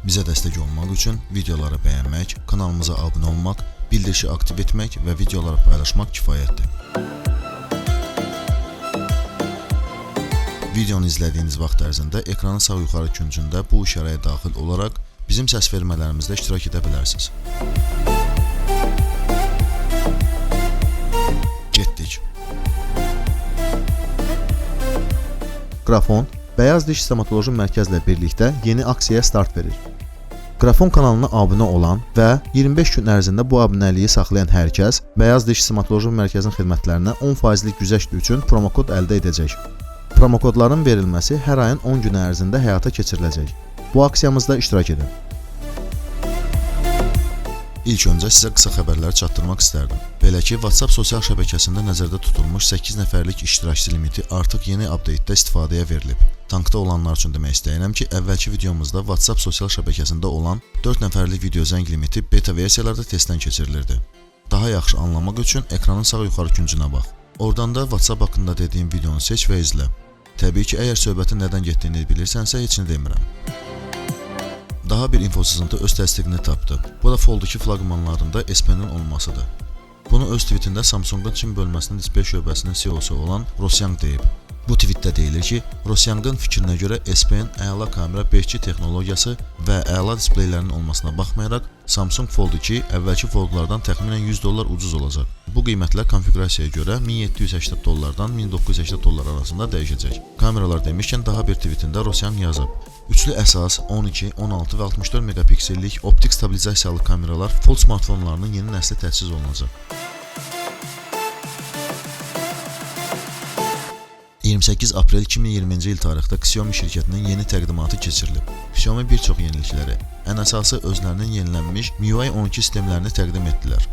Bizə dəstək olmaq üçün videoları bəyənmək, kanalımıza abunə olmaq, bildirişi aktiv etmək və videoları paylaşmaq kifayətdir. Videonu izlədiyiniz vaxt ərzində ekranın sağ yuxarı küncündə bu işarəyə daxil olaraq bizim səs vermələrimizdə iştirak edə bilərsiniz. Getdik. Qrafon, Bəyaz Diş Stomatoloji Mərkəzlə birlikdə yeni aksiyaya start verir. Qrafon kanalına abunə olan və 25 gün ərzində bu abunəliyi saxlayan hər kəs Bəyaz Diş Stomatoloji Mərkəzinin xidmətlərinə 10%lik güzəşt üçün promokod əldə edəcək. Promokodların verilməsi hər ayın 10 günü ərzində həyata keçiriləcək. Bu aksiyamızda iştirak edin. İlk öncə sizə qısa xəbərləri çatdırmaq istərdim. Belə ki, WhatsApp sosial şəbəkəsində nəzərdə tutulmuş 8 nəfərlik iştirakçı limiti artıq yeni update-də istifadəyə verilib. Tankda olanlar üçün demək istəyirəm ki, əvvəlki videomuzda WhatsApp sosial şəbəkəsində olan 4 nəfərlik video zəng limiti beta versiyalarda testdən keçirilirdi. Daha yaxşı anlamaq üçün ekranın sağ yuxarı küncünə bax. Oradan da WhatsApp haqqında dediyim videonu seç və izlə. Təbii ki, əgər söhbətin nədən getdiyini bilirsənsə, heç nə demirəm. Daha bir info sızıntı öz təsdiqini tapdı. Bu da Fold-2 flaqmanlarında S-Pen-in olmasıdır. Bunu öz tweetində Samsung-un Çin bölməsinin displey şöbəsinin CEO-su olan Rosyang deyib. Bu tweetdə deyilir ki, Rosyangın fikrinə görə S-Pen əla kamera 5G texnologiyası və əla displeylərinin olmasına baxmayaraq, Samsung Fold-2 əvvəlki Fold-lardan təxminən $100 ucuz olacaq. Bu qiymətlər konfigurasiyaya görə $1780-dan $1980 arasında dəyişəcək. Kameralar demişkən daha bir tweetində Rosyang yazıb. Üçlü əsas, 12, 16 və 64 megapiksellik optik stabilizasiyalı kameralar Fold smartfonlarının yeni nəsli təchiz olunacaq. 28 aprel 2020-ci il tarixdə Xiaomi şirkətinin yeni təqdimatı keçirilib. Xiaomi bir çox yenilikləri, ən əsası özlərinin yenilənmiş MIUI 12 sistemlərini təqdim etdilər.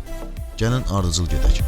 Gəlin ardıcıl gedək.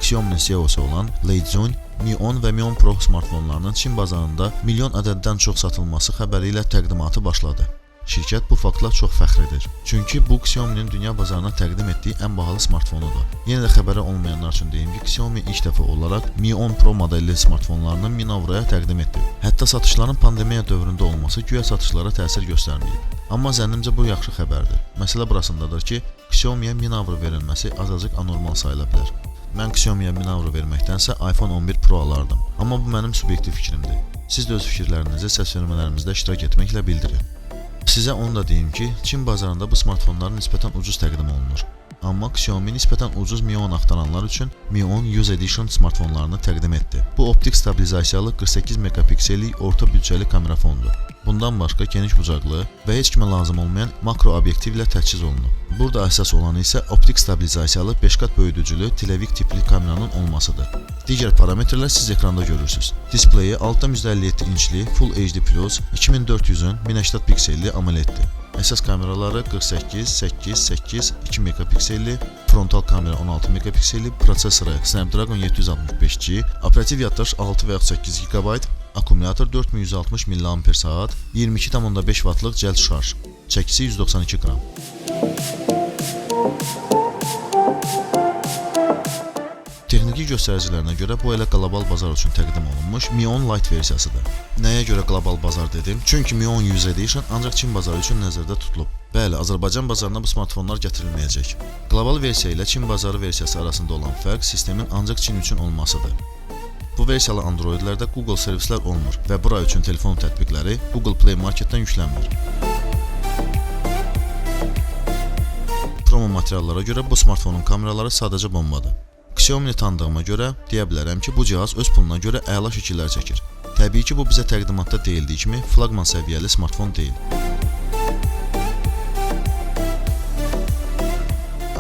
Xiaomi'nin CEO-su olan Lei Jun, Mi 10 və Mi 10 Pro smartfonlarının Çin bazarında milyon ədəddən çox satılması xəbəri ilə təqdimatı başladı. Şirkət bu faktla çox fəxr edir. Çünki bu Xiaomi'nin dünya bazarına təqdim etdiyi ən bahalı smartfonudur. Yenə də xəbəri olmayanlar üçün deyim ki, Xiaomi ilk dəfə olaraq Mi 10 Pro modelli smartfonlarını 1000 avroya təqdim etdi. Hətta satışların pandemiya dövründə olması güya satışlara təsir göstərməyib. Amma zənnimcə bu yaxşı xəbərdir. Məsələ burasındadır ki, Xiaomi'yə 1000 avro verilməsi azacıq anormal sayıla bilər. Mən Xiaomi'yə 1000 avro verməkdənsə iPhone 11 Pro alardım. Amma bu mənim subyektiv fikrimdir. Siz də öz fikirlərinizi səs vermələrimizdə iştirak etməklə bildirin. Sizə onu da deyim ki, Çin bazarında bu smartfonlar nisbətən ucuz təqdim olunur. Amma Xiaomi nisbətən ucuz Mi 10 axtaranlar üçün Mi 10 Use Edition smartfonlarını təqdim etdi. Bu optik stabilizasiyalı 48 megapiksellik orta bütçəli kamera fonudur. Bundan başqa geniş bucaqlı və heç kimə lazım olmayan makro obyektiv ilə təchiz olunub. Burada əsas olan isə optik stabilizasiyalı 5 qat böyüdücülü televik tipli kameranın olmasıdır. Digər parametrlər siz ekranda görürsünüz. Displeyi 6,57 inçli Full HD Plus 2400-ün 1080 pikselli AMOLED-dir. Əsas kameraları 48, 8, 8, 2 megapikselli, frontal kamera 16 megapikselli, prosesoru Snapdragon 765G, operativ yaddaş 6 və 8 GB, akkumulyator 4160 mAh, 22,5 W'lıq cəld şarj, çəkisi 192 qram. Texniki göstəricilərinə görə bu elə qlobal bazar üçün təqdim olunmuş Mi 10 Lite versiyasıdır. Nəyə görə qlobal bazar dedim? Çünki Mi 10 Use Edition ancaq Çin bazarı üçün nəzərdə tutulub. Bəli, Azərbaycan bazarına bu smartfonlar gətirilməyəcək. Qlobal versiya ilə Çin bazarı versiyası arasında olan fərq sistemin ancaq Çin üçün olmasıdır. Bu versiyalı Androidlərdə Google servislər olmur və bura üçün telefon tətbiqləri Google Play Marketdən yüklənmir. Promo materiallara görə bu smartfonun kameraları sadəcə bombadır. Xiaomi-ni tanıdığıma görə deyə bilərəm ki, bu cihaz öz puluna görə əla şəkillər çəkir. Təbii ki, bu bizə təqdimatda deyildiyi kimi flaqman səviyyəli smartfon deyil.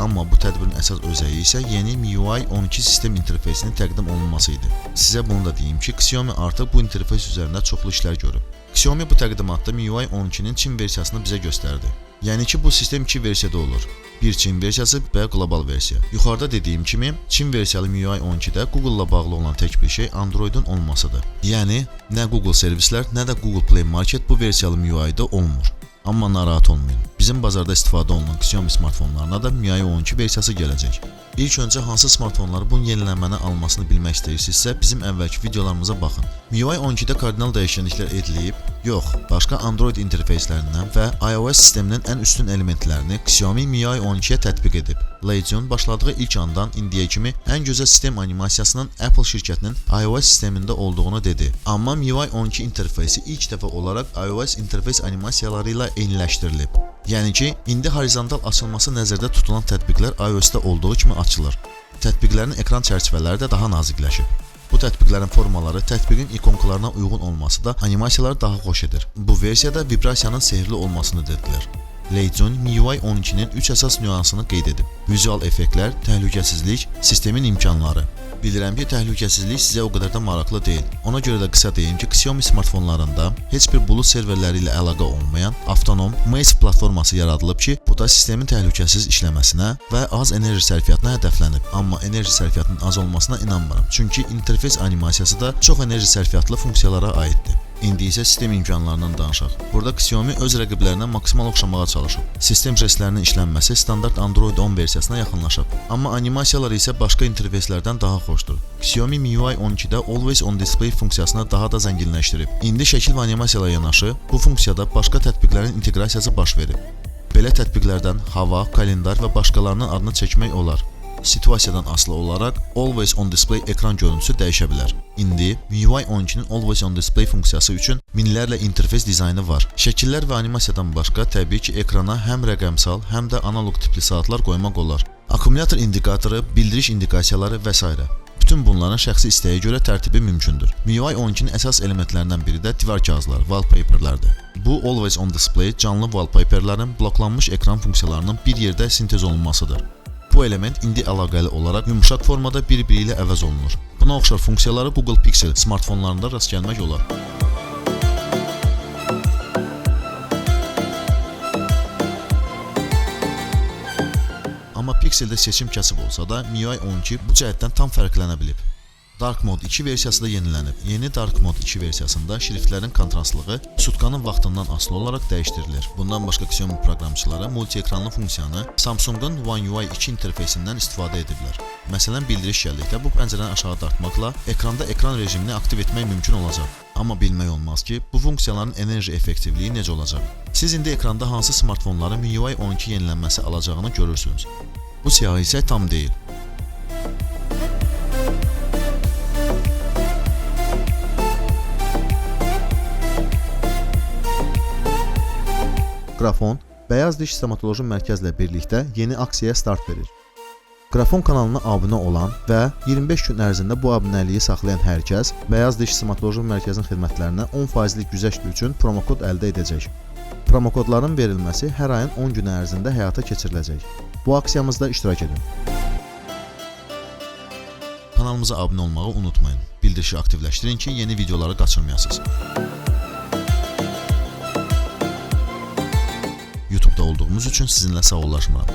Amma bu tədbirin əsas özəyi isə yeni MIUI 12 sistem interfeysinin təqdim olunması idi. Sizə bunu da deyim ki, Xiaomi artıq bu interfeys üzərində çoxlu işlər görüb. Xiaomi bu təqdimatda MIUI 12-nin Çin versiyasını bizə göstərdi. Yəni ki, bu sistem 2 versiyada olur. Bir Çin versiyası və qlobal versiya. Yuxarıda dediyim kimi, Çin versiyalı MIUI 12-də Google-la bağlı olan tək bir şey Android-un olmasıdır. Yəni, nə Google servislər, nə də Google Play Market bu versiyalı MIUI-də olmur. Amma narahat olmayın. Bizim bazarda istifadə olunan Xiaomi smartfonlarına da MIUI 12 versiyası gələcək. İlk öncə hansı smartfonları bu yenilənməni almasını bilmək istəyirsinizsə, bizim əvvəlki videolarımıza baxın. MIUI 12-də kardinal dəyişikliklər edilib, Yox, başqa Android interfeyslərindən və iOS sisteminin ən üstün elementlərini Xiaomi MIUI 12-yə tətbiq edib. Legion başladığı ilk andan indiyə kimi ən gözəl sistem animasiyasının Apple şirkətinin iOS sistemində olduğunu dedi. Amma MIUI 12 interfeysi ilk dəfə olaraq iOS interfeys animasiyaları ilə eyniləşdirilib. Yəni ki, indi horizontal açılması nəzərdə tutulan tətbiqlər iOS-da olduğu kimi açılır. Tətbiqlərin ekran çərçivələri də daha nazikləşib. Bu tətbiqlərin formaları tətbiqin ikonkalarına uyğun olması da animasiyaları daha xoş edir. Bu versiyada vibrasiyanın sehrli olmasını dedilər. Legion MIUI 12-nin 3 əsas nüansını qeyd edib. Vizual effektlər, təhlükəsizlik, sistemin imkanları. Bilirəm ki, təhlükəsizlik sizə o qədər də maraqlı deyil. Ona görə də qısa deyim ki, Xiaomi smartfonlarında heç bir bulut serverləri ilə əlaqə olmayan avtonom Maze platforması yaradılıb ki, bu da sistemin təhlükəsiz işləməsinə və az enerji sərfiyyatına hədəflənib. Amma enerji sərfiyyatının az olmasına inanmıram. Çünki interfeys animasiyası da çox enerji sərfiyyatlı funksiyalara aiddir. İndi isə sistem imkanlarından danışaq. Burada Xiaomi öz rəqiblərinə maksimal oxşamağa çalışıb. Sistem jestlərinin işlənməsi standart Android 10 versiyasına yaxınlaşıb. Amma animasiyalar isə başqa interfeyslərdən daha xoşdur. Xiaomi MIUI 12-də Always on Display funksiyasını daha da zənginləşdirib. İndi şəkil və animasiyalar yanaşı, bu funksiyada başqa tətbiqlərin inteqrasiyası baş verib. Belə tətbiqlərdən hava, kalendar və başqalarının adını çəkmək olar. Situasiyadan asılı olaraq Always on Display ekran görüntüsü dəyişə bilər. İndi MIUI 12-nin Always on Display funksiyası üçün minlərlə interfeys dizaynı var. Şəkillər və animasiyadan başqa təbii ki, ekrana həm rəqəmsal, həm də analoq tipli saatlar qoymaq olar. Akkumulyator indikatoru, bildiriş indikasiyaları və s. Bütün bunların şəxsi istəyə görə tərtibi mümkündür. MIUI 12-nin əsas elementlərindən biri də divar kağızları, wallpaperlərdir. Bu Always on Display canlı wallpaperlərin bloklanmış ekran funksiyalarının bir yerdə sintez olunmasıdır. Bu element indi əlaqəli olaraq yumşaq formada bir-biri ilə əvəz olunur. Buna oxşar funksiyaları Google Pixel smartfonlarında rast gəlmək olar. Amma Pixeldə seçim kasıb olsa da, MIUI 12 bu cəhətdən tam fərqlənə bilib. Dark Mode 2 versiyası da yenilənib. Yeni Dark Mode 2 versiyasında şriftlərin kontrastlığı sutkanın vaxtından asılı olaraq dəyişdirilir. Bundan başqa Xiaomi proqramçıları multi-ekranlı funksiyanı Samsung'un One UI 2 interfeysindən istifadə ediblər. Məsələn, bildiriş gəldikdə bu pəncərəni aşağı dartmaqla ekranda ekran rejimini aktiv etmək mümkün olacaq. Amma bilmək olmaz ki, bu funksiyaların enerji effektivliyi necə olacaq. Siz indi ekranda hansı smartfonların MIUI 12 yenilənməsi alacağını görürsünüz. Bu siyahı isə tam deyil. Qrafon, Bəyaz Diş Stomatoloji Mərkəzlə birlikdə yeni aksiyaya start verir. Qrafon kanalına abunə olan və 25 gün ərzində bu abunəliyi saxlayan hər kəs Bəyaz Diş Stomatoloji Mərkəzinin xidmətlərinə 10%lik güzəşt üçün promokod əldə edəcək. Promokodların verilməsi hər ayın 10 günü ərzində həyata keçiriləcək. Bu aksiyamızda iştirak edin. Kanalımıza abunə olmağı unutmayın. Bildirişi aktivləşdirin ki, yeni videoları qaçırmayasınız. YouTube'da olduğumuz üçün sizinlə sağollaşmıram.